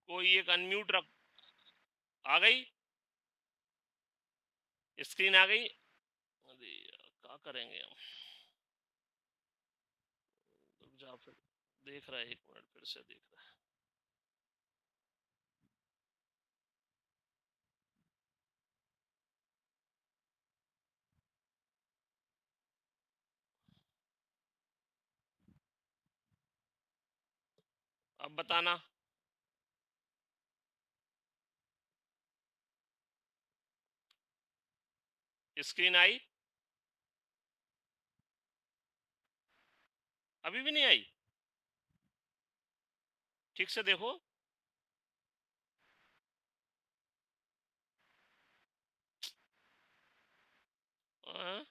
कोई एक अनम्यूट रख। आ गई स्क्रीन, आ गई। अरे यार, क्या करेंगे हम। रुक जा फिर, देख रहा है, 1 मिनट, फिर से देख रहा है। अब बताना। Screen I? अभी भी नहीं आई? ठीक से देखो। हाँ?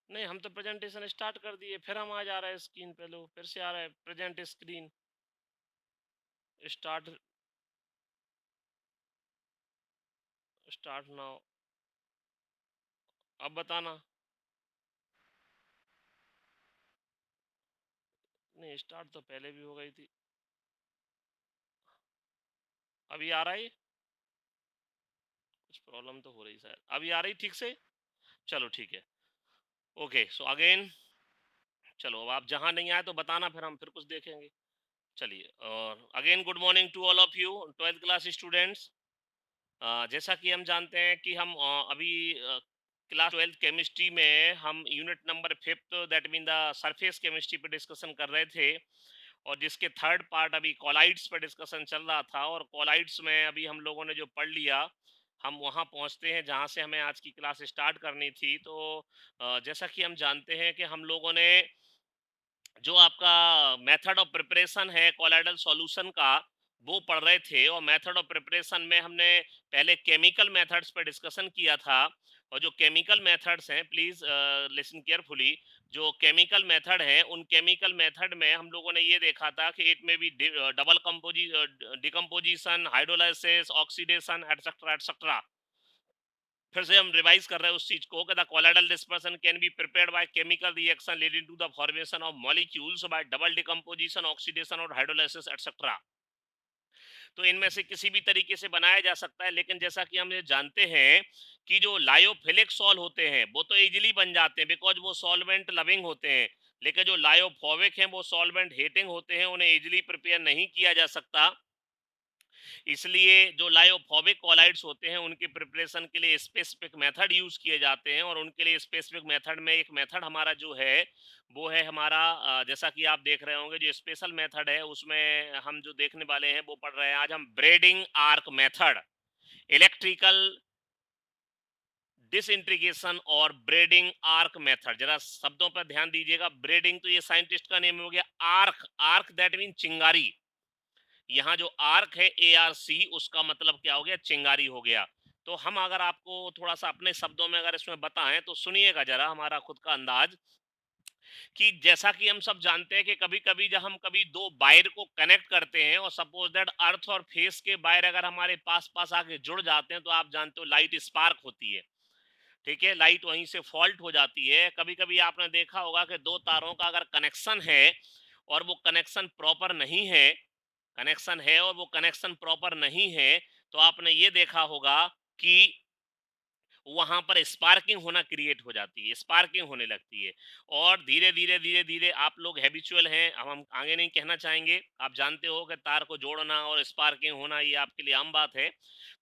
नहीं, हम तो प्रेजेंटेशन स्टार्ट कर दिए, फिर हम आ जा रहा है स्क्रीन पे। लो, फिर से आ रहा है present screen start. Start now. अब बताना। नहीं, स्टार्ट तो पहले भी हो गई थी। अभी आ रहा है? कुछ प्रॉब्लम तो हो रही शायद। अभी आ रही ठीक से? चलो ठीक है। ओके, सो अगेन, चलो अब आप जहां नहीं आए तो बताना, फिर हम फिर कुछ देखेंगे। चलिए, और again good morning to all of you, 12th class students. जैसा कि हम जानते हैं कि हम अभी क्लास 12th केमिस्ट्री में हम unit number 5th, that mean the surface chemistry पे डिस्कशन कर रहे थे, और जिसके थर्ड पार्ट अभी कॉलाइड्स पर डिस्कशन चल रहा था। और कॉलाइड्स में अभी हम लोगों ने जो पढ़ लिया, हम वहाँ पहुँचते हैं जहाँ से हमें आज की क्लास स्टार्ट करनी थी। तो जैसा कि हम जानते हैं कि हम लोगों ने जो आपका मेथड ऑफ प्रिपरेशन है कोलाइडल सॉल्यूशन का, वो पढ़ रहे थे। और मेथड ऑफ प्रिपरेशन में हमने पहले केमिकल मेथड्स पर डिस्कशन किया था। और जो केमिकल मेथड्स हैं, प्लीज लिसन केयरफुली, जो केमिकल मेथड है, उन केमिकल मेथड में हम लोगों ने ये देखा था कि it may be double decomposition, hydrolysis, oxidation, et cetera et cetera. फिर से हम रिवाइज कर रहे हैं उस चीज को कि the colloidal dispersion can be prepared by chemical reaction leading to the formation of molecules by double decomposition, oxidation और हाइड्रोलाइसिस एटसेट्रा। तो इनमें से किसी भी तरीके से बनाया जा सकता है, लेकिन जैसा कि हम ये जानते हैं कि जो लायोफिलिक सॉल होते हैं वो तो इजीली बन जाते हैं, बिकॉज वो सॉल्वेंट लविंग होते हैं। लेकिन जो लायोफोबिक हैं वो सॉल्वेंट हेटिंग होते हैं, उन्हें इजीली प्रिपेयर नहीं किया जा सकता। इसलिए जो लायोफोबिक कॉलाइड्स होते हैं उनके प्रिपरेशन के लिए स्पेसिफिक मेथड यूज किए जाते हैं। और उनके लिए स्पेसिफिक मेथड में एक मेथड हमारा जो है वो है हमारा, जैसा कि आप देख रहे होंगे, जो स्पेशल मेथड है उसमें हम जो देखने वाले हैं वो पढ़ रहे हैं आज हम braiding arc method, electrical disintegration और ब्रेडिंग आर्क मेथड। जरा शब्दों पर ध्यान दीजिएगा। ब्रेडिंग तो ये साइंटिस्ट का नेम हो गया। आर्क, आर्क दैट मीन चिंगारी। यहाँ जो आर्क है, ARC, उसका मतलब क्या हो गया? चिंगारी हो गया। तो हम अगर आपको थोड़ा सा अपने शब्दों में अगर इसमें बताएं तो सुनिएगा जरा हमारा खुद का अंदाज, कि जैसा कि हम सब जानते हैं कि कभी कभी जब हम कभी दो वायर को कनेक्ट करते हैं, और सपोज दैट अर्थ और फेस के वायर अगर हमारे पास पास आके जुड़ जाते हैं, तो आप जानते हो लाइट स्पार्क होती है। ठीक है, लाइट वहीं से फॉल्ट हो जाती है। कभी कभी आपने देखा होगा कि दो तारों का अगर कनेक्शन है और वो कनेक्शन प्रॉपर नहीं है, कनेक्शन है और वो कनेक्शन प्रॉपर नहीं है, तो आपने ये देखा होगा कि वहां पर स्पार्किंग होना क्रिएट हो जाती है, स्पार्किंग होने लगती है। और धीरे धीरे धीरे धीरे आप लोग हैबिचुअल हैं, हम आगे नहीं कहना चाहेंगे, आप जानते हो कि तार को जोड़ना और स्पार्किंग होना ये आपके लिए आम बात है।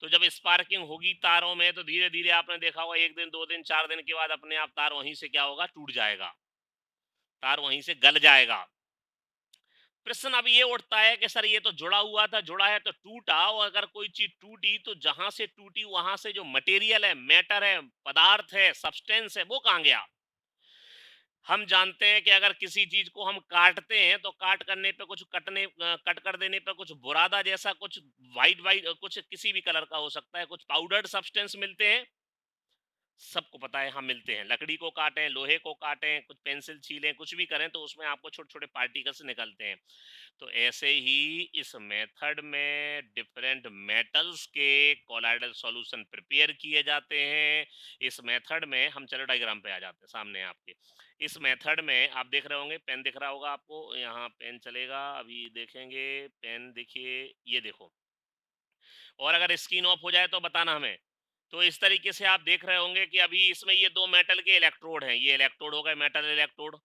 तो जब स्पार्किंग होगी तारों में, तो धीरे धीरे आपने देखा होगा 1 दिन 2 दिन 4 दिन के बाद अपने आप तार वहीं से क्या होगा? टूट जाएगा, तार वहीं से गल जाएगा। प्रश्न अब ये उठता है कि सर ये तो जुड़ा हुआ था, जुड़ा है तो टूटा, और अगर कोई चीज टूटी तो जहां से टूटी वहां से जो मटेरियल है, मैटर है, पदार्थ है, सब्सटेंस है, वो कहाँ गया? हम जानते हैं कि अगर किसी चीज को हम काटते हैं तो काट करने पे कुछ कट कर देने पे कुछ बुरादा जैसा कुछ वाइट वाइट, कुछ किसी भी कलर का हो सकता है, कुछ पाउडर्ड सब्सटेंस मिलते हैं। सबको पता है, हम मिलते हैं। लकड़ी को काटें, लोहे को काटें, कुछ पेंसिल छीलें, कुछ भी करें तो उसमें आपको छोटे छोटे पार्टिकल्स निकलते हैं। तो ऐसे ही इस मेथड में डिफरेंट मेटल्स के कोलाइडल सॉल्यूशन प्रिपेयर किए जाते हैं। इस मेथड में हम, चलो डायग्राम पे आ जाते हैं सामने आपके। इस मेथड में आप देख रहे होंगे, पेन दिख रहा होगा आपको, यहाँ पेन चलेगा, अभी देखेंगे पेन, देखिए ये देखो, और अगर स्क्रीन ऑफ हो जाए तो बताना हमें। तो इस तरीके से आप देख रहे होंगे कि अभी इसमें ये दो मेटल के इलेक्ट्रोड हैं, ये इलेक्ट्रोड हो गए मेटल इलेक्ट्रोड,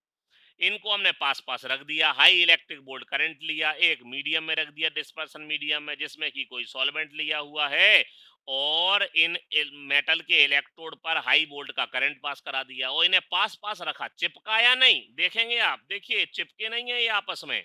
इनको हमने पास पास रख दिया, हाई इलेक्ट्रिक वोल्ट करंट लिया, एक मीडियम में रख दिया, डिस्पर्सन मीडियम में जिसमें कि कोई सॉल्वेंट लिया हुआ है, और इन मेटल के इलेक्ट्रोड पर हाई वोल्ट का करंट पास करा दिया, और इन्हें पास पास रखा, चिपकाया नहीं, देखेंगे आप, देखिए चिपके नहीं है ये आपस में,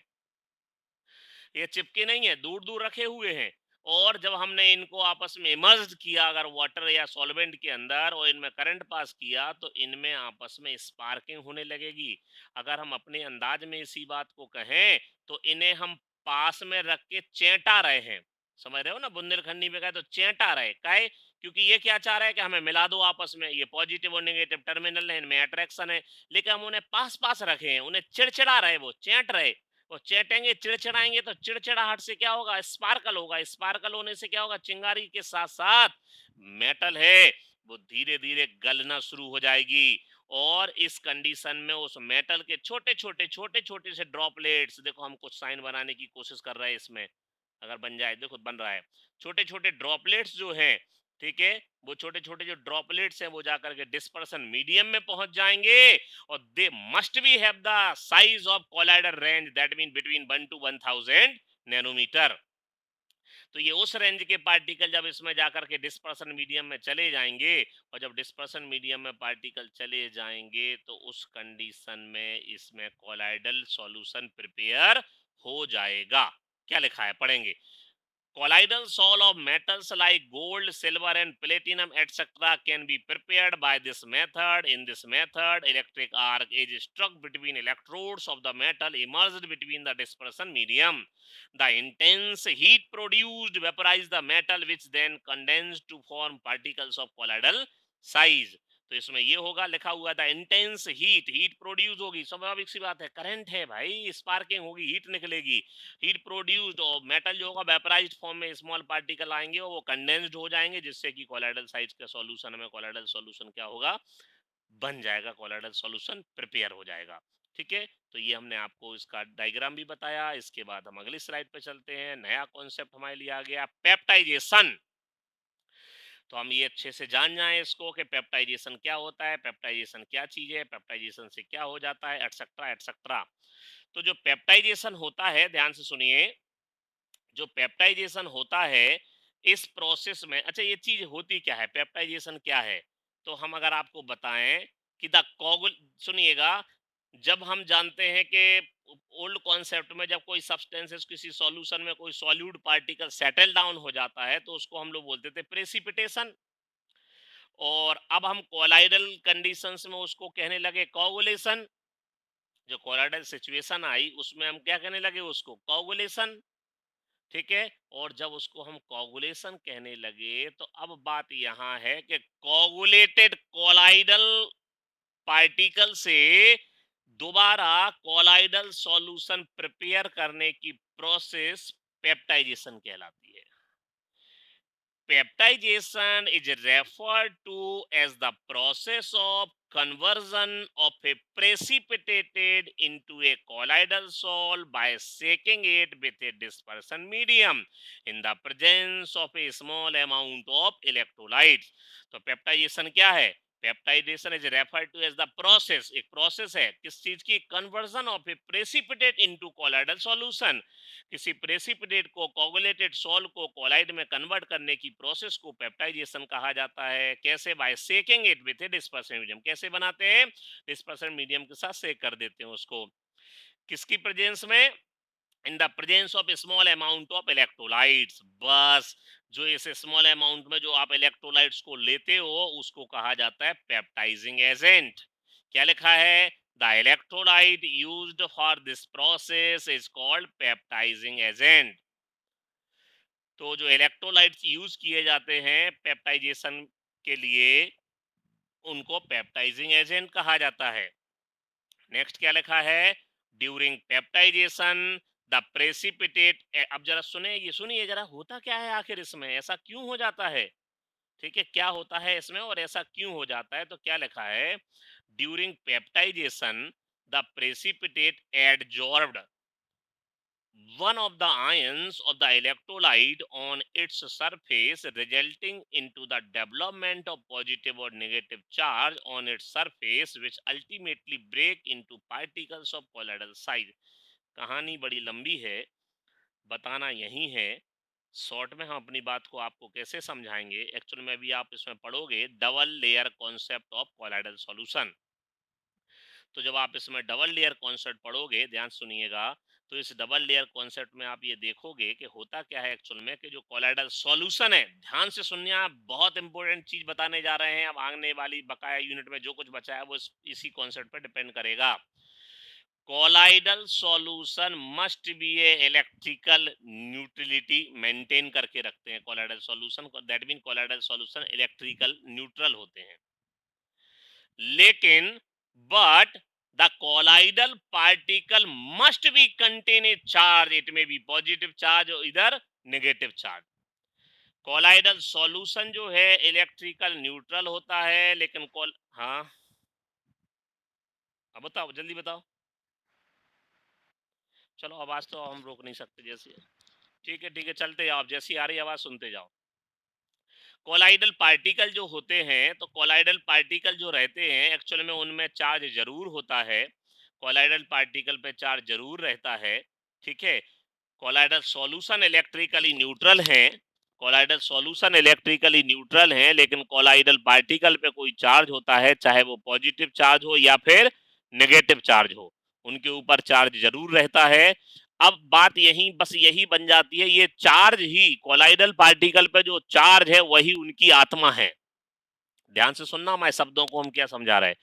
ये चिपके नहीं है, दूर दूर रखे हुए हैं। और जब हमने इनको आपस में इमर्ज किया अगर वाटर या सॉल्वेंट के अंदर और इनमें करंट पास किया तो इनमें आपस में स्पार्किंग होने लगेगी। अगर हम अपने अंदाज में इसी बात को कहें तो इन्हें हम पास में रख के चेंटा रहे हैं, समझ रहे हो ना, बुंदेलखंडी में कहे तो चेंटा रहे, काहे, क्योंकि ये क्या चाह रहा है कि हमें मिला दो आपस में, ये पॉजिटिव और नेगेटिव टर्मिनल है, इनमें अट्रैक्शन है, लेकिन हम उन्हें पास पास रखे हैं, उन्हें चिड़चिड़ा रहे, वो चेंट रहे, वो चेटेंगे चिड़चिड़ाएंगे तो चिड़चिड़ाहट से क्या होगा, स्पार्कल होगा, स्पार्कल होने से क्या होगा, चिंगारी के साथ साथ मेटल है वो धीरे धीरे गलना शुरू हो जाएगी, और इस कंडीशन में उस मेटल के छोटे छोटे से ड्रॉपलेट्स, देखो हम कुछ साइन बनाने की कोशिश कर रहे हैं इसमें, अगर बन जाए, देखो बन रहा है, छोटे छोटे ड्रॉपलेट्स जो हैं, ठीक है, वो छोटे छोटे जो ड्रॉपलेट्स हैं वो जाकर के डिस्पर्सन मीडियम में पहुंच जाएंगे, और they must be have the size of colloidal range that mean between 1 to 1000 nanometre. तो ये उस रेंज के पार्टिकल जब इसमें जाकर के डिस्पर्सन मीडियम में चले जाएंगे, और जब डिस्पर्सन मीडियम में पार्टिकल चले जाएंगे तो उस कंडीशन में इसमें कोलाइडल सॉल्यूशन प्रिपेयर हो जाएगा। क्या लिखा है पढ़ेंगे, colloidal sol of metals like gold, silver, and platinum, etc., can be prepared by this method. In this method, electric arc is struck between electrodes of the metal immersed between the dispersion medium. The intense heat produced vaporizes the metal, which then condenses to form particles of colloidal size. तो इसमें ये होगा, लिखा हुआ था intense heat, heat produce होगी, स्वाभाविक सी बात है, करंट है भाई, स्पार्किंग होगी, हीट निकलेगी, हीट प्रोड्यूस्ड, और मेटल जो होगा वेपराइज्ड फॉर्म में स्मॉल पार्टिकल आएंगे और वो कंडेंस्ड हो जाएंगे, जिससे कि कोलाइडल साइज के सॉल्यूशन में कोलाइडल सॉल्यूशन क्या होगा, बन जाएगा, कोलाइडल सॉल्यूशन प्रिपेयर हो जाएगा। ठीक है, तो ये हमने आपको इसका डायग्राम भी बताया। इसके बाद हम अगली स्लाइड पे चलते हैं, नया कॉन्सेप्ट हमारे लिए आ गया, पेप्टाइजेशन। तो हम ये अच्छे से जान जाएं इसको कि पेप्टाइजेशन क्या होता है, पेप्टाइजेशन क्या चीज है, पेप्टाइजेशन से क्या हो जाता है, एटसेट्रा एटसेट्रा। तो जो पेप्टाइजेशन होता है, ध्यान से सुनिए, जो पेप्टाइजेशन होता है इस प्रोसेस में, अच्छा ये चीज होती क्या है, पेप्टाइजेशन क्या है, तो हम अगर आपको बताएं कि द कोगुल, सुनिएगा, जब हम जानते हैं कि ओल्ड कॉन्सेप्ट में जब कोई सब्सटेंसेस किसी सॉल्यूशन में कोई सॉल्यूट पार्टिकल सेटल डाउन हो जाता है तो उसको हम लोग बोलते थे प्रेसिपिटेशन, और अब हम कोलाइडल कंडीशंस में उसको कहने लगे कोगुलेशन। जो कोलाइडल सिचुएशन आई उसमें हम क्या कहने लगे, उसको कोगुलेशन। ठीक है, और जब उसको हम कोगुलेशन कहने लगे तो अब बात यहां है कि कोगुलेटेड कोलाइडल पार्टिकल से दोबारा कोलाइडल सॉल्यूशन प्रिपेयर करने की प्रोसेस पेप्टाइजेशन कहलाती है। Peptidation is referred to as the process of conversion of a precipitated into a colloidal sol by shaking it with a dispersion medium in the presence of a small amount of electrolytes. तो peptization क्या है, peptization is referred to as the process, एक process है किस चीज की, conversion of a precipitate into colloidal solution, किसी precipitate को कोगुलेटेड सॉल को कोलाइड में कन्वर्ट करने की प्रोसेस को पेप्टाइजेशन कहा जाता है। कैसे, by shaking it with a dispersion medium, कैसे बनाते हैं, डिस्पर्शन मीडियम के साथ सेक कर देते हैं उसको, किसकी प्रेजेंस में, in the presence of small amount of electrolytes, बस जो इस स्मॉल अमाउंट में जो आप इलेक्ट्रोलाइट्स को लेते हो उसको कहा जाता है पेप्टाइजिंग एजेंट। क्या लिखा है, the electrolyte used for this process is called peptising agent. तो जो इलेक्ट्रोलाइट्स यूज किए जाते हैं पेप्टाइजेशन के लिए उनको पेप्टाइजिंग एजेंट कहा जाता है। नेक्स्ट क्या लिखा है, ड्यूरिंग पेप्टाइजेशन द प्रेसिपिटेट, अब जरा सुने, ये सुनिए जरा, होता क्या है आखिर इसमें, ऐसा क्यों हो जाता है, ठीक है, क्या होता है इसमें और ऐसा क्यों हो जाता है, तो क्या लिखा है, during peptidation, the precipitate adsorbed one of the ions of the electrolyte on its surface, resulting into the development of positive or negative charge on its surface, which ultimately break into particles of colloidal size. कहानी बड़ी लंबी है, बताना यही है। Short में हम अपनी बात को आपको कैसे समझाएंगे, एक्चुअल में भी आप इसमें पढ़ोगे double layer concept of colloidal solution. तो जब आप इसमें डबल लेयर कॉन्सेप्ट पढ़ोगे, ध्यान सुनिएगा, तो इस डबल लेयर कॉन्सेप्ट में आप ये देखोगे कि होता क्या है एक्चुअल में, कि जो कोलाइडल सॉल्यूशन है, ध्यान से सुनिए, आप बहुत इंपॉर्टेंट चीज बताने जा रहे हैं। अब आने वाली बकाया यूनिट में जो कुछ बचा है वो इसी कॉन्सेप्ट पर डिपेंड करेगा। Colloidal solution must be A electrical neutrality maintain करके रखते हैं। Colloidal solution, that mean colloidal solution electrical neutral होते हैं। लेकिन but the colloidal particle must be contain a charge, it may be positive charge or either negative charge। Colloidal solution जो है electrical neutral होता है, लेकिन हाँ, अब बताओ, जल्दी बताओ। चलो, आवाज तो हम रोक नहीं सकते, जैसे ठीक है ठीक है, चलते जाओ, जैसी आ रही आवाज सुनते जाओ। कोलाइडल पार्टिकल जो होते हैं, तो कोलाइडल पार्टिकल जो रहते हैं एक्चुअल में उनमें चार्ज जरूर होता है। कोलाइडल पार्टिकल पे चार्ज जरूर रहता है, ठीक है। कोलाइडल सॉल्यूशन इलेक्ट्रिकली न्यूट्रल है, कोलाइडल सॉल्यूशन इलेक्ट्रिकली न्यूट्रल है, लेकिन कोलाइडल पार्टिकल पे कोई चार्ज होता है, चाहे वो पॉजिटिव चार्ज हो या फिर नेगेटिव चार्ज हो, उनके ऊपर चार्ज जरूर रहता है। अब बात यही, बस यही बन जाती है, ये चार्ज ही, कोलाइडल पार्टिकल पे जो चार्ज है वही उनकी आत्मा है। ध्यान से सुनना, मैं शब्दों को हम क्या समझा रहे हैं,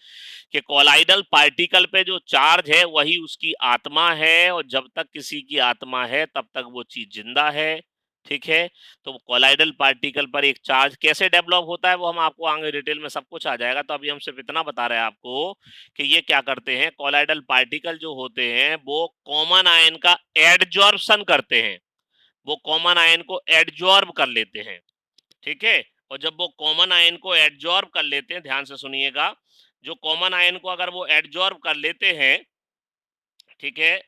कि कोलाइडल पार्टिकल पे जो चार्ज है वही उसकी आत्मा है, और जब तक किसी की आत्मा है तब तक वो चीज जिंदा है, ठीक है। तो कोलाइडल पार्टिकल पर एक चार्ज कैसे डेवलप होता है वो हम आपको आगे डिटेल में सब कुछ आ जाएगा। तो अभी हम सिर्फ इतना बता रहे हैं आपको कि ये क्या करते हैं, कोलाइडल पार्टिकल जो होते हैं वो कॉमन आयन का एडजॉर्प्शन करते हैं, वो कॉमन आयन को एडजॉर्ब कर लेते हैं, ठीक है। और जब वो कॉमन आयन को एडजॉर्ब कर लेते हैं, ध्यान से सुनिएगा, जो कॉमन आयन को अगर वो एडजॉर्ब कर लेते हैं, ठीक है,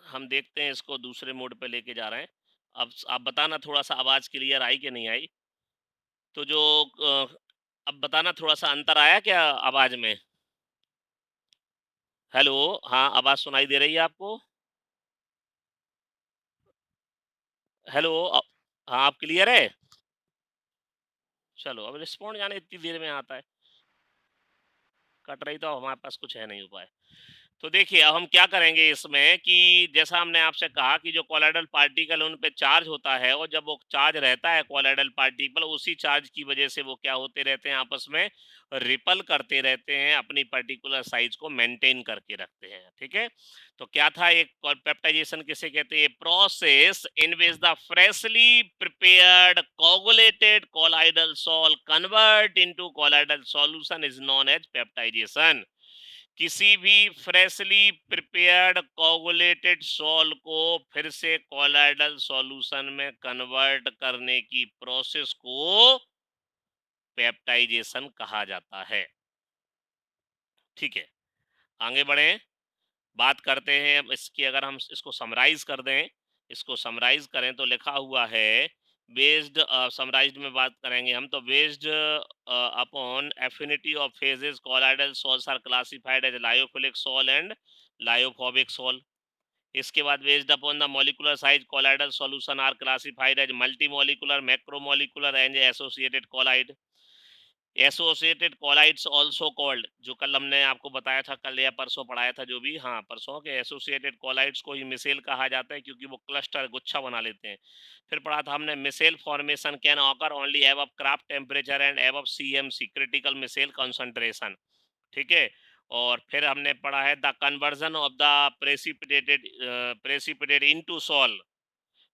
हम देखते हैं इसको दूसरे मोड पे लेके जा रहे हैं। अब आप बताना थोड़ा सा आवाज क्लियर आई कि नहीं आई। तो जो अब बताना थोड़ा सा अंतर आया क्या आवाज में। हेलो, हाँ, आवाज सुनाई दे रही है आपको। हेलो, हाँ, आप क्लियर है। चलो, अब रिस्पॉन्ड जाने इतनी देर में आता है, कट रही तो हमारे पास कुछ है नहीं उपाय। तो देखिए, अब हम क्या करेंगे इसमें, कि जैसा हमने आपसे कहा कि जो कोलाइडल पार्टिकल उन पे चार्ज होता है, और जब वो चार्ज रहता है कोलाइडल पार्टिकल, उसी चार्ज की वजह से वो क्या होते रहते हैं, आपस में रिपल करते रहते हैं, अपनी पर्टिकुलर साइज को मेंटेन करके रखते हैं, ठीक है। तो क्या था, एक पेप्टाइजेशन किसे कहते हैं, process in which the freshly prepared coagulated colloidal salt convert into colloidal solution is known as peptization. किसी भी फ्रेशली प्रिपेयर्ड कोगुलेटेड सॉल को फिर से कोलाइडल सॉल्यूशन में कन्वर्ट करने की प्रोसेस को पेप्टाइजेशन कहा जाता है, ठीक है। आगे बढ़े, बात करते हैं अब इसकी, अगर हम इसको समराइज कर दें, इसको समराइज करें तो लिखा हुआ है, बेस्ड समराइज्ड में बात करेंगे हम, तो based upon affinity of phases colloidal sols are classified as lyophilic sol and lyophobic sol. इसके बाद based upon the molecular size colloidal solution are classified as multi molecular, macromolecular and associated colloid. Associated colloids also called, जो कल हमने आपको बताया था, कल या परसों पढ़ाया था, जो भी, हाँ परसों, के एसोसिएटेड कोलाइड्स को ही मिसेल कहा जाता है, क्योंकि वो क्लस्टर, गुच्छा बना लेते हैं। फिर पढ़ा था हमने, micelle formation can occur only above Krafft temperature and above CMC, critical micelle concentration, ठीक है। और फिर हमने पढ़ा है the conversion of the precipitate into sol,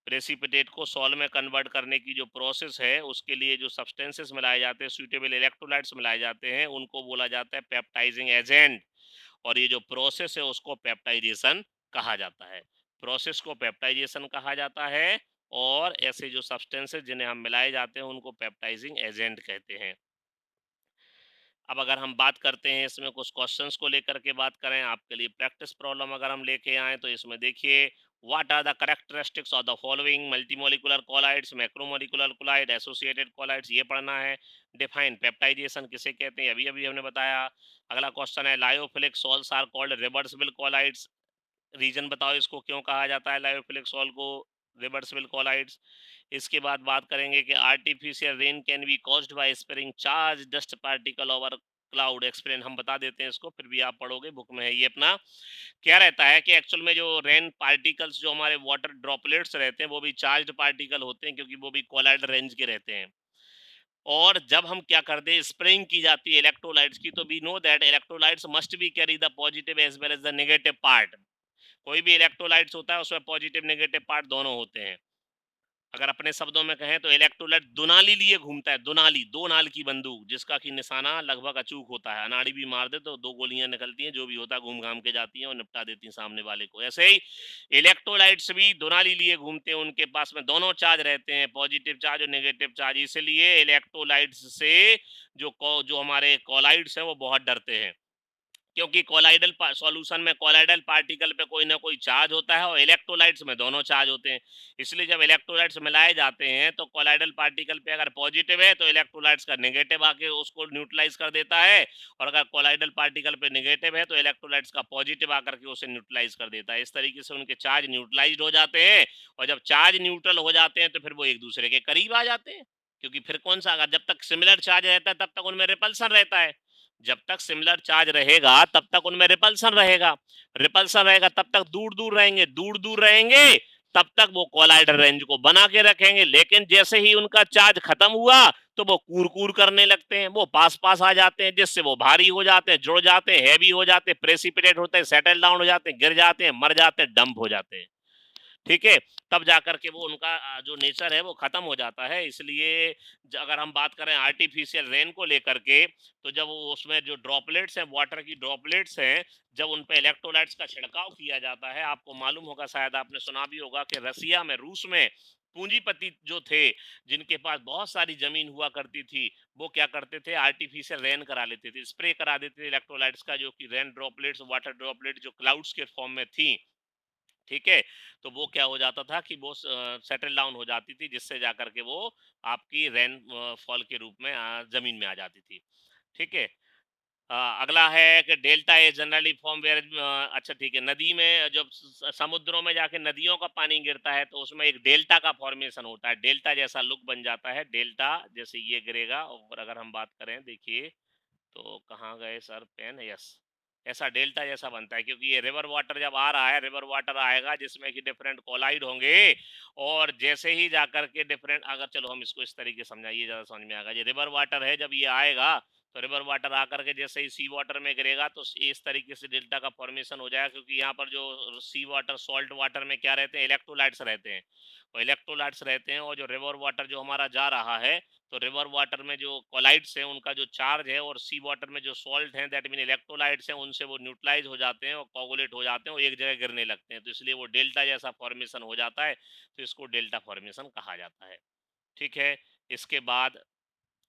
precipitate को सॉल में कन्वर्ट करने की जो प्रोसेस है, उसके लिए जो सब्सटेंसेस मिलाए जाते हैं, सूटेबल इलेक्ट्रोलाइट्स मिलाए जाते हैं, उनको बोला जाता है पेप्टाइजिंग एजेंट। और ये जो प्रोसेस है उसको पेप्टाइजेशन कहा जाता है, प्रोसेस को पेप्टाइजेशन कहा जाता है। और ऐसे जो सब्सटेंसेस जिन्हें हम मिलाए जाते हैं उनको पेप्टाइजिंग एजेंट कहते हैं। अब अगर हम बात करते हैं इसमें कुछ क्वेश्चंस को लेकर के बात करें, आपके लिए प्रैक्टिस प्रॉब्लम अगर हम लेके आए तो इसमें देखिए, what are the characteristics of the following multimolecular colloids, macromolecular colloid, associated colloids, ये पढ़ना है। डिफाइन पेप्टाइजेशन किसे कहते हैं, अभी अभी हमने बताया। अगला क्वेश्चन है, lyophilic salts are called reversible colloids, reason बताओ इसको क्यों कहा जाता है लायोफिलिक सॉल्ट को रिवर्सिबल कोलाइड्स। इसके बाद बात करेंगे कि artificial rain can be caused by spring charge dust particle over cloud, explain हम बता देते हैं इसको, फिर भी आप पढ़ोगे, बुक में है ये अपना। क्या रहता है कि एक्चुअल में जो रेन पार्टिकल्स जो हमारे वाटर ड्रॉपलेट्स रहते हैं वो भी चार्ज्ड पार्टिकल होते हैं, क्योंकि वो भी कोलाइड रेंज के रहते हैं। और जब हम क्या करते हैं, स्प्रेइंग की जाती है इलेक्ट्रोलाइट्स की, तो we know that electrolytes must be carry the positive as well as the negative part. कोई भी इलेक्ट्रोलाइट्स होता है उसमें पॉजिटिव नेगेटिव पार्ट दोनों होते हैं। अगर अपने शब्दों में कहें तो इलेक्ट्रोलाइट दुनाली लिए घूमता है, दुनाली, दो नाल की बंदूक, जिसका कि निशाना लगभग अचूक होता है, अनाड़ी भी मार दे तो दो गोलियां निकलती हैं, जो भी होता है घूम घाम के जाती हैं और निपटा देती हैं सामने वाले को। ऐसे ही इलेक्ट्रोलाइट्स भी दुनाली लिए घूमते हैं, उनके पास में दोनों चार्ज रहते हैं, पॉजिटिव चार्ज और नेगेटिव चार्ज। इसलिए इलेक्ट्रोलाइट्स से जो हमारे कॉलाइड्स हैं वो बहुत डरते हैं, क्योंकि कोलाइडल सॉल्यूशन में कोलाइडल पार्टिकल पे कोई ना कोई चार्ज होता है और इलेक्ट्रोलाइट्स में दोनों चार्ज होते हैं। इसलिए जब इलेक्ट्रोलाइट्स मिलाए जाते हैं तो कोलाइडल पार्टिकल पे अगर पॉजिटिव है तो इलेक्ट्रोलाइट्स का नेगेटिव आके उसको न्यूट्रलाइज कर देता है, और अगर कोलाइडल पार्टिकल पे नेगेटिव है तो इलेक्ट्रोलाइट्स का पॉजिटिव आकर के उसे न्यूट्रलाइज कर देता है। इस तरीके से उनके चार्ज न्यूट्रलाइज हो जाते हैं, और जब चार्ज न्यूट्रल हो जाते हैं तो फिर वो एक दूसरे के करीब आ जाते हैं। क्योंकि फिर कौन सा, अगर जब तक सिमिलर चार्ज रहता है तब तक उनमें रिपल्सन रहता है, जब तक सिमिलर चार्ज रहेगा तब तक उनमें रिपल्सन रहेगा, रिपल्सन रहेगा तब तक दूर दूर रहेंगे, दूर दूर रहेंगे तब तक वो कोलाइडल रेंज को बना के रखेंगे। लेकिन जैसे ही उनका चार्ज खत्म हुआ तो वो कूर कूर करने लगते हैं, वो पास पास आ जाते हैं, जिससे वो भारी हो जाते हैं, जुड़ जाते हैं, हैवी हो जाते हैं, प्रेसिपिटेट होते हैं, सेटल डाउन हो जाते हैं, गिर जाते हैं, मर जाते हैं, डंप हो जाते हैं। ठीक है, तब जाकर के वो उनका जो नेचर है वो खत्म हो जाता है। इसलिए अगर हम बात करें आर्टिफिशियल रेन को लेकर के, तो जब वो उसमें जो ड्रॉपलेट्स हैं, वाटर की ड्रॉपलेट्स हैं, जब उन पे इलेक्ट्रोलाइट्स का छिड़काव किया जाता है, आपको मालूम होगा, शायद आपने सुना भी होगा कि रसिया में, रूस में पूंजीपति जो थे, जिनके पास बहुत सारी जमीन हुआ करती थी, वो क्या करते थे, आर्टिफिशियल रेन करा लेते थे, स्प्रे करा देते थे इलेक्ट्रोलाइट्स का, जो कि रेन ड्रॉपलेट्स, वाटर ड्रॉपलेट जो क्लाउड्स के फॉर्म में थी। ठीक है, तो वो क्या हो जाता था कि वो सेटल डाउन हो जाती थी, जिससे जाकर के वो आपकी रेन फॉल के रूप में जमीन में आ जाती थी। ठीक है। अगला है कि delta is generally form where, अच्छा ठीक है, नदी में जब समुद्रों में जाके नदियों का पानी गिरता है तो उसमें एक डेल्टा का फॉर्मेशन होता है, डेल्टा जैसा लुक बन जाता है, डेल्टा जैसे ये गिरेगा। और अगर हम बात करें, देखिए, तो कहाँ गए सर पेन, यस, ऐसा डेल्टा जैसा बनता है, क्योंकि ये रिवर वाटर जब आ रहा है, रिवर वाटर आएगा जिसमें कि डिफरेंट कोलाइड होंगे, और जैसे ही जाकर के डिफरेंट, अगर चलो हम इसको इस तरीके से समझाइए, ज़्यादा समझ में आएगा। ये रिवर वाटर है, जब ये आएगा तो रिवर वाटर आकर के जैसे ही सी वाटर में गिरेगा तो इस तरीके से डेल्टा का फॉर्मेशन हो जाएगा, क्योंकि यहाँ पर जो सी वाटर, सॉल्ट वाटर में क्या रहते हैं, इलेक्ट्रोलाइट्स रहते हैं, और इलेक्ट्रोलाइट्स रहते हैं, और जो रिवर वाटर जो हमारा जा रहा है, तो रिवर वाटर में जो कोलाइड्स हैं उनका जो चार्ज है, और सी वाटर में जो सॉल्ट हैं, दैट मीन इलेक्ट्रोलाइट्स हैं, उनसे वो न्यूट्रलाइज हो जाते हैं और कोगुलेट हो जाते हैं और एक जगह गिरने लगते हैं, तो इसलिए वो डेल्टा जैसा फॉर्मेशन हो जाता है, तो इसको डेल्टा फॉर्मेशन कहा जाता है। ठीक है। इसके बाद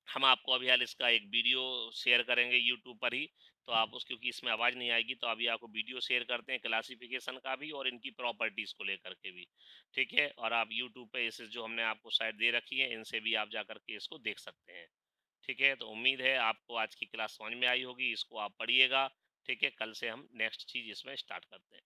हम आपको अभी हाल इसका एक वीडियो शेयर करेंगे यूट्यूब पर ही, तो आप उस, क्योंकि इसमें आवाज़ नहीं आएगी, तो अभी आपको वीडियो शेयर करते हैं क्लासिफिकेशन का भी और इनकी प्रॉपर्टीज़ को लेकर के भी। ठीक है, और आप यूट्यूब पे इसे जो हमने आपको साइट दे रखी है, इनसे भी आप जा कर के इसको देख सकते हैं। ठीक है, तो उम्मीद है आपको आज की क्लास समझ में आई होगी, इसको आप पढ़िएगा। ठीक है, कल से हम नेक्स्ट चीज़ इसमें स्टार्ट करते हैं।